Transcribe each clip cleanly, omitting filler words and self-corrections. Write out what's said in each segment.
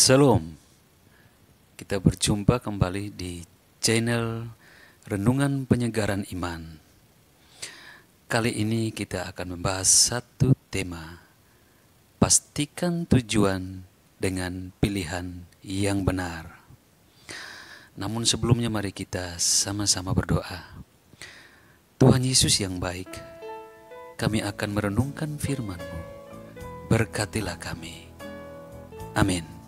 Salam, kita berjumpa kembali di channel Renungan Penyegaran Iman. Kali ini kita akan membahas satu tema, pastikan tujuan dengan pilihan yang benar. Namun sebelumnya mari kita sama-sama berdoa. Tuhan Yesus yang baik, kami akan merenungkan firman-Mu. Berkatilah kami. Amin.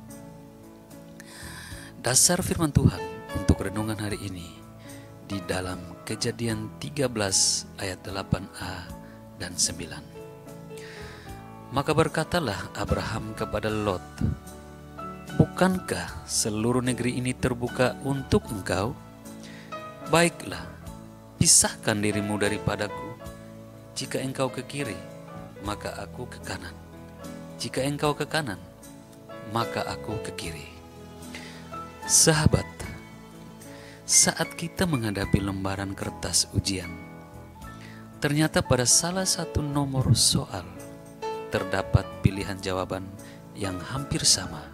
Dasar firman Tuhan untuk renungan hari ini di dalam Kejadian 13 ayat 8a dan 9. Maka berkatalah Abraham kepada Lot, bukankah seluruh negeri ini terbuka untuk engkau? Baiklah, pisahkan dirimu daripadaku. Jika engkau ke kiri, maka aku ke kanan. Jika engkau ke kanan, maka aku ke kiri. Sahabat, saat kita menghadapi lembaran kertas ujian, ternyata pada salah satu nomor soal terdapat pilihan jawaban yang hampir sama.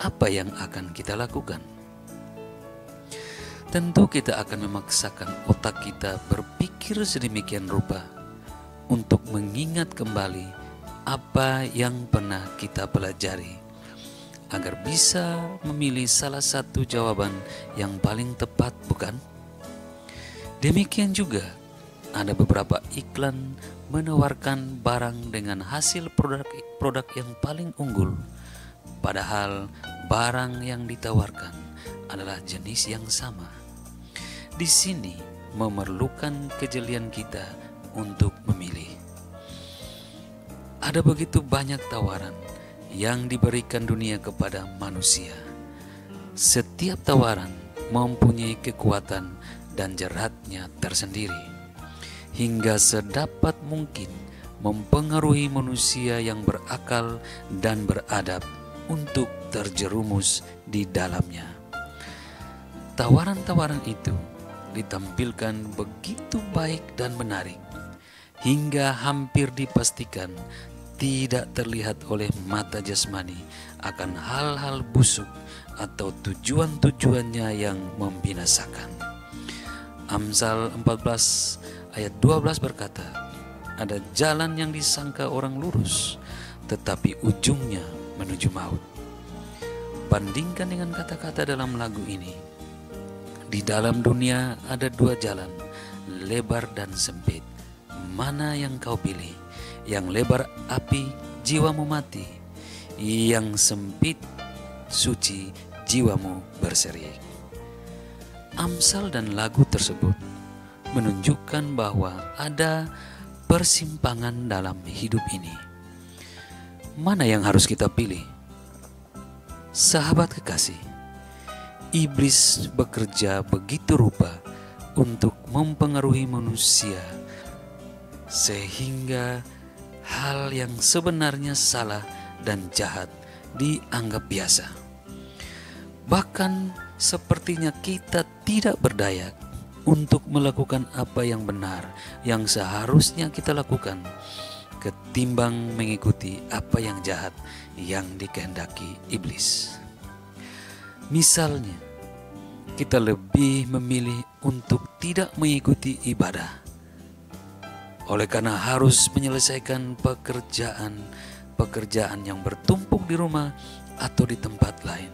Apa yang akan kita lakukan? Tentu kita akan memaksakan otak kita berpikir sedemikian rupa untuk mengingat kembali apa yang pernah kita pelajari, agar bisa memilih salah satu jawaban yang paling tepat, bukan? Demikian juga ada beberapa iklan menawarkan barang dengan hasil produk yang paling unggul, padahal barang yang ditawarkan adalah jenis yang sama. Di sini memerlukan kejelian kita untuk memilih. Ada begitu banyak tawaran yang diberikan dunia kepada manusia. Setiap tawaran mempunyai kekuatan dan jeratnya tersendiri, hingga sedapat mungkin mempengaruhi manusia yang berakal dan beradab untuk terjerumus di dalamnya. Tawaran-tawaran itu ditampilkan begitu baik dan menarik, hingga hampir dipastikan tidak terlihat oleh mata jasmani akan hal-hal busuk atau tujuan-tujuannya yang membinasakan. Amsal 14 ayat 12 berkata, ada jalan yang disangka orang lurus, tetapi ujungnya menuju maut. Bandingkan dengan kata-kata dalam lagu ini. Di dalam dunia ada dua jalan, lebar dan sempit. Mana yang kau pilih? Yang lebar api, jiwamu mati. Yang sempit, suci, jiwamu berseri. Amsal dan lagu tersebut menunjukkan bahwa ada persimpangan dalam hidup ini. Mana yang harus kita pilih? Sahabat kekasih, iblis bekerja begitu rupa untuk mempengaruhi manusia, sehingga hal yang sebenarnya salah dan jahat dianggap biasa. Bahkan sepertinya kita tidak berdaya untuk melakukan apa yang benar, yang seharusnya kita lakukan, ketimbang mengikuti apa yang jahat yang dikehendaki iblis. Misalnya, kita lebih memilih untuk tidak mengikuti ibadah, oleh karena harus menyelesaikan pekerjaan yang bertumpuk di rumah atau di tempat lain.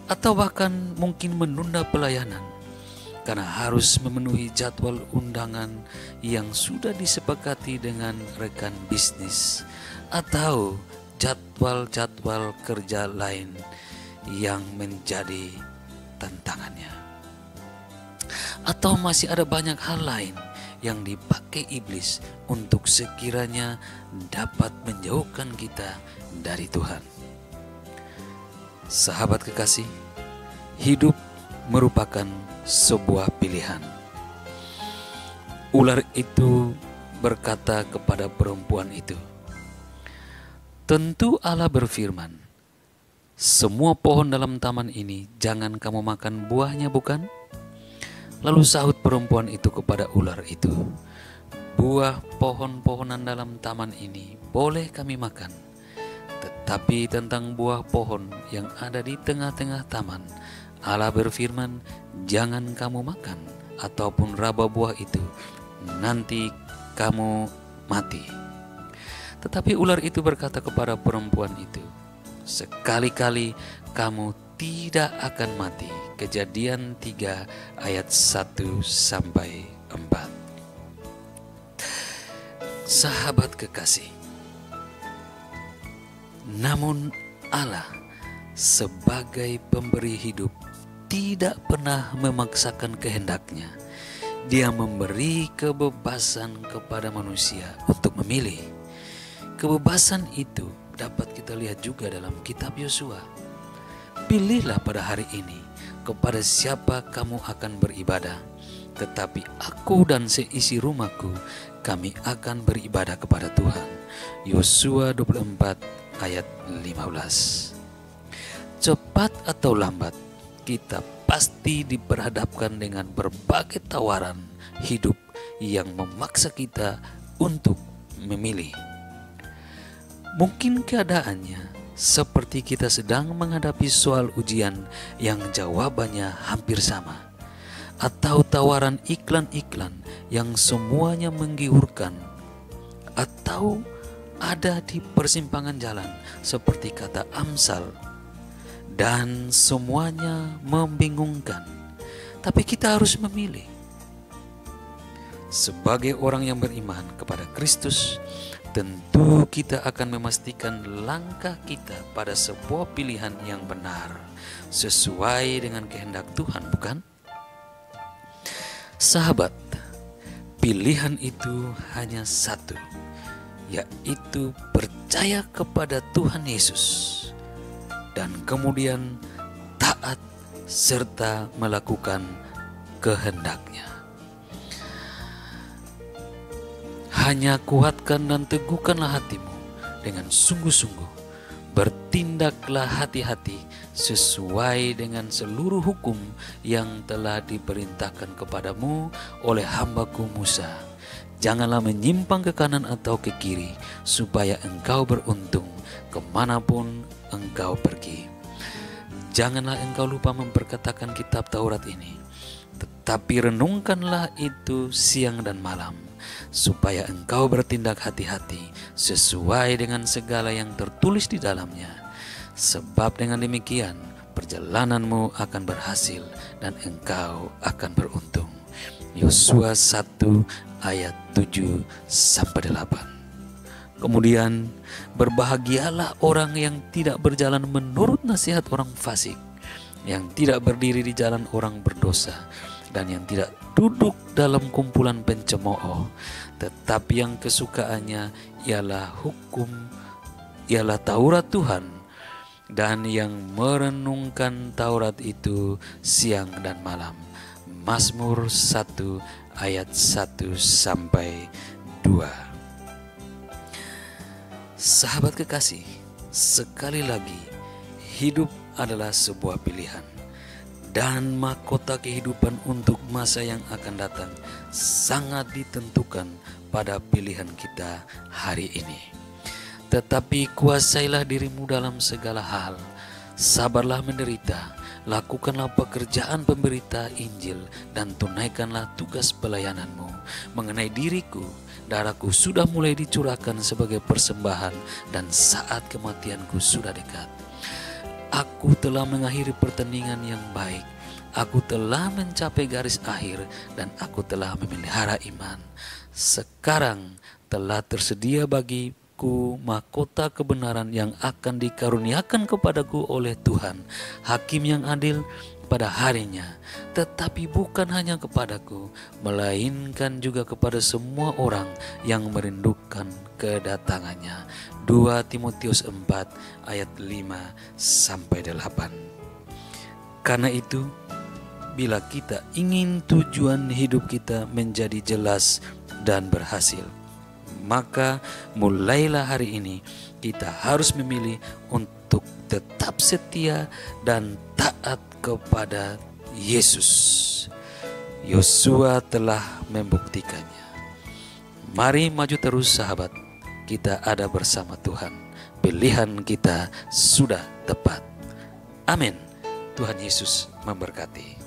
Atau bahkan mungkin menunda pelayanan karena harus memenuhi jadwal undangan yang sudah disepakati dengan rekan bisnis, atau jadwal-jadwal kerja lain yang menjadi tantangannya. Atau masih ada banyak hal lain yang dipakai iblis untuk sekiranya dapat menjauhkan kita dari Tuhan. Sahabat kekasih, hidup merupakan sebuah pilihan. Ular itu berkata kepada perempuan itu, tentu Allah berfirman, semua pohon dalam taman ini jangan kamu makan buahnya, bukan? Lalu sahut perempuan itu kepada ular itu, buah pohon-pohonan dalam taman ini boleh kami makan, Tetapi tentang buah pohon yang ada di tengah-tengah taman, Allah berfirman, jangan kamu makan ataupun raba buah itu, nanti kamu mati. Tetapi ular itu berkata kepada perempuan itu, sekali-kali kamu tidak akan mati. Kejadian 3 ayat 1-4. Sahabat kekasih, namun Allah sebagai pemberi hidup tidak pernah memaksakan kehendaknya. Dia memberi kebebasan kepada manusia untuk memilih. Kebebasan itu dapat kita lihat juga dalam kitab Yosua. Pilihlah pada hari ini kepada siapa kamu akan beribadah, tetapi aku dan seisi rumahku, kami akan beribadah kepada Tuhan. Yosua 24 ayat 15. Cepat atau lambat, kita pasti diperhadapkan dengan berbagai tawaran hidup yang memaksa kita untuk memilih. Mungkin keadaannya seperti kita sedang menghadapi soal ujian yang jawabannya hampir sama, atau tawaran iklan-iklan yang semuanya menggiurkan, atau ada di persimpangan jalan seperti kata Amsal, dan semuanya membingungkan. Tapi kita harus memilih. Sebagai orang yang beriman kepada Kristus, tentu kita akan memastikan langkah kita pada sebuah pilihan yang benar, sesuai dengan kehendak Tuhan, bukan? Sahabat, pilihan itu hanya satu, yaitu percaya kepada Tuhan Yesus dan kemudian taat serta melakukan kehendak-Nya. Hanya kuatkan dan teguhkanlah hatimu dengan sungguh-sungguh. Bertindaklah hati-hati sesuai dengan seluruh hukum yang telah diperintahkan kepadamu oleh hambaku Musa. Janganlah menyimpang ke kanan atau ke kiri, supaya engkau beruntung kemanapun engkau pergi. Janganlah engkau lupa memperkatakan kitab Taurat ini, tetapi renungkanlah itu siang dan malam, supaya engkau bertindak hati-hati sesuai dengan segala yang tertulis di dalamnya. Sebab dengan demikian perjalananmu akan berhasil dan engkau akan beruntung. Yosua 1 ayat 7-8. Kemudian berbahagialah orang yang tidak berjalan menurut nasihat orang fasik, yang tidak berdiri di jalan orang berdosa, dan yang tidak duduk dalam kumpulan pencemooh, tetapi yang kesukaannya ialah Taurat Tuhan, dan yang merenungkan Taurat itu siang dan malam. Mazmur 1 ayat 1-2. Sahabat kekasih, sekali lagi, hidup adalah sebuah pilihan, dan mahkota kehidupan untuk masa yang akan datang sangat ditentukan pada pilihan kita hari ini. Tetapi kuasailah dirimu dalam segala hal, sabarlah menderita, lakukanlah pekerjaan pemberita Injil, dan tunaikanlah tugas pelayananmu. Mengenai diriku, darahku sudah mulai dicurahkan sebagai persembahan, dan saat kematianku sudah dekat. Aku telah mengakhiri pertandingan yang baik, aku telah mencapai garis akhir, dan aku telah memelihara iman. Sekarang telah tersedia bagiku mahkota kebenaran yang akan dikaruniakan kepadaku oleh Tuhan, Hakim yang adil, pada harinya. Tetapi bukan hanya kepadaku, melainkan juga kepada semua orang yang merindukan kedatangannya. 2 Timotius 4 ayat 5-8. Karena itu, bila kita ingin tujuan hidup kita menjadi jelas dan berhasil, maka mulailah hari ini kita harus memilih untuk tetap setia dan taat kepada Yesus. Yosua telah membuktikannya. Mari maju terus sahabat, kita ada bersama Tuhan. pilihan kita sudah tepat. Amin. Tuhan Yesus memberkati.